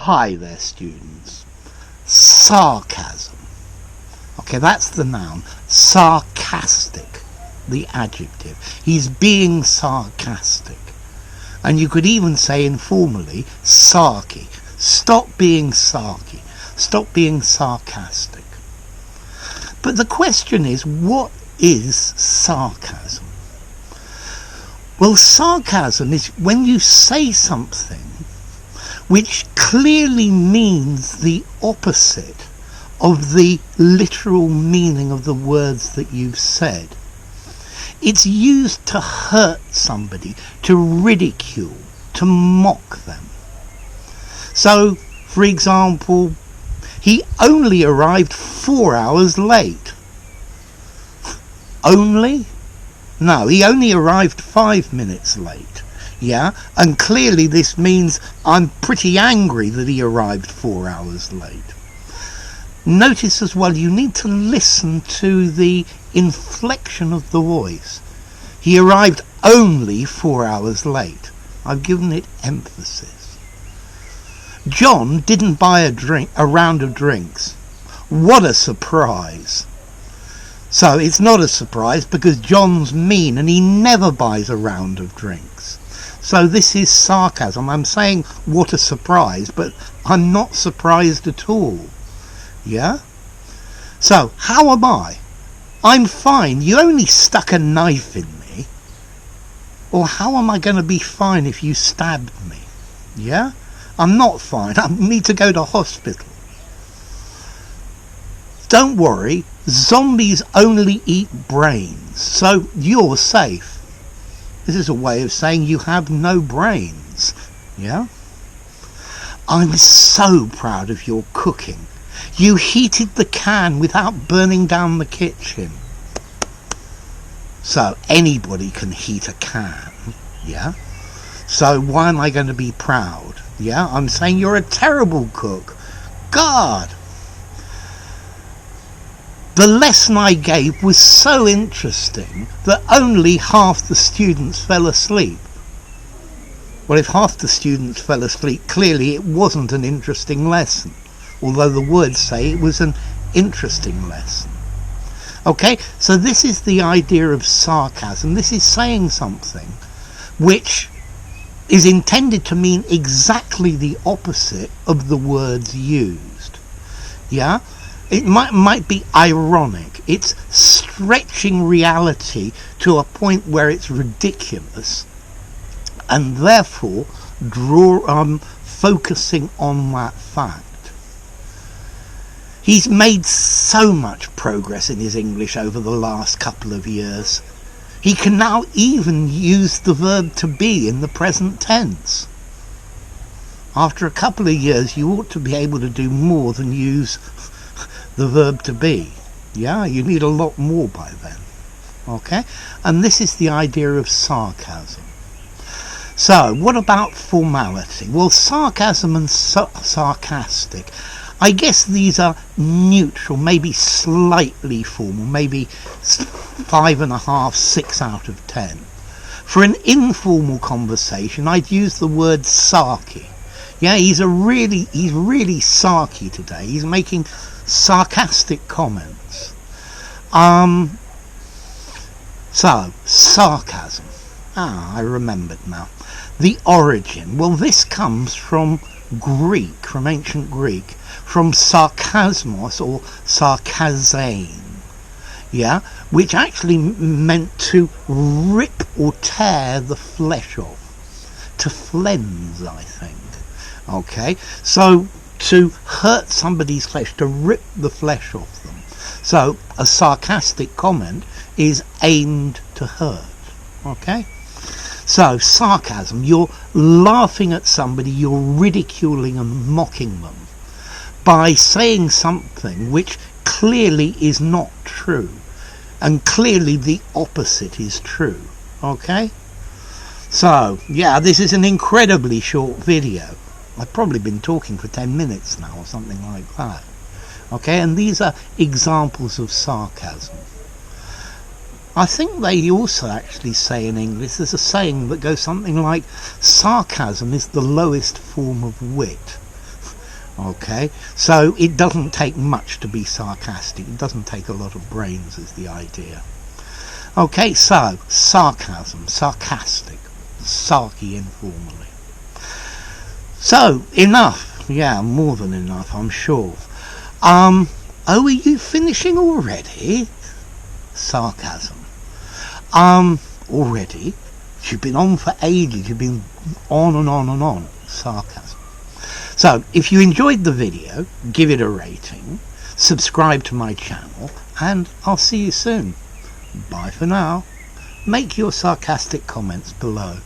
Hi there, students. Sarcasm. Okay, that's the noun. Sarcastic, the adjective. He's being sarcastic. And you could even say informally, sarky. Stop being sarky. Stop being sarcastic. But the question is, what is sarcasm? Well, sarcasm is when you say something which clearly means the opposite of the literal meaning of the words that you've said. It's used to hurt somebody, to ridicule, to mock them. So, for example, he only arrived 4 hours late. Only? No, he only arrived 5 minutes late. Yeah, and clearly this means I'm pretty angry that he arrived 4 hours late. Notice as well, you need to listen to the inflection of the voice. He arrived only 4 hours late. I've given it emphasis. John didn't buy a round of drinks. What a surprise. So it's not a surprise because John's mean and he never buys a round of drinks. So this is sarcasm. I'm saying what a surprise, but I'm not surprised at all. Yeah? So, how am I? I'm fine. You only stuck a knife in me. Or how am I going to be fine if you stabbed me? Yeah? I'm not fine. I need to go to hospital. Don't worry. Zombies only eat brains. So you're safe. This is a way of saying you have no brains. Yeah? I'm so proud of your cooking. You heated the can without burning down the kitchen. So anybody can heat a can. Yeah? So why am I going to be proud? Yeah? I'm saying you're a terrible cook. God! The lesson I gave was so interesting that only half the students fell asleep. Well, if half the students fell asleep, clearly it wasn't an interesting lesson, although the words say it was an interesting lesson. Okay, so this is the idea of sarcasm. This is saying something which is intended to mean exactly the opposite of the words used. Yeah? It might be ironic. It's stretching reality to a point where it's ridiculous, and therefore focusing on that fact. He's made so much progress in his English over the last couple of years. He can now even use the verb to be in the present tense. After a couple of years, you ought to be able to do more than use the verb to be. Yeah, you need a lot more by then. Okay? And this is the idea of sarcasm. So, what about formality? Well, sarcasm and sarcastic, I guess these are neutral, maybe slightly formal, maybe 5.5, 6 out of 10. For an informal conversation, I'd use the word sarky. Yeah, he's really sarky today. He's making sarcastic comments. So, sarcasm. I remembered now. The origin. Well, this comes from Greek, from ancient Greek, from sarkasmos or sarkazane. Yeah, which actually meant to rip or tear the flesh off. To flense, I think. Okay, so to hurt somebody's flesh, to rip the flesh off them. So a sarcastic comment is aimed to hurt. Okay, so sarcasm, you're laughing at somebody, you're ridiculing and mocking them by saying something which clearly is not true, and clearly the opposite is true. Okay, so yeah, this is an incredibly short video. I've probably been talking for 10 minutes now or something like that. Okay, and these are examples of sarcasm. I think they also actually say in English, there's a saying that goes something like, sarcasm is the lowest form of wit. Okay, so it doesn't take much to be sarcastic. It doesn't take a lot of brains is the idea. Okay, so sarcasm, sarcastic, sarky informally. So enough, yeah, more than enough, I'm sure. Oh, are you finishing already? Sarcasm. Already? You've been on for ages. You've been on and on and on. Sarcasm. So, if you enjoyed the video, give it a rating, subscribe to my channel, and I'll see you soon. Bye for now. Make your sarcastic comments below.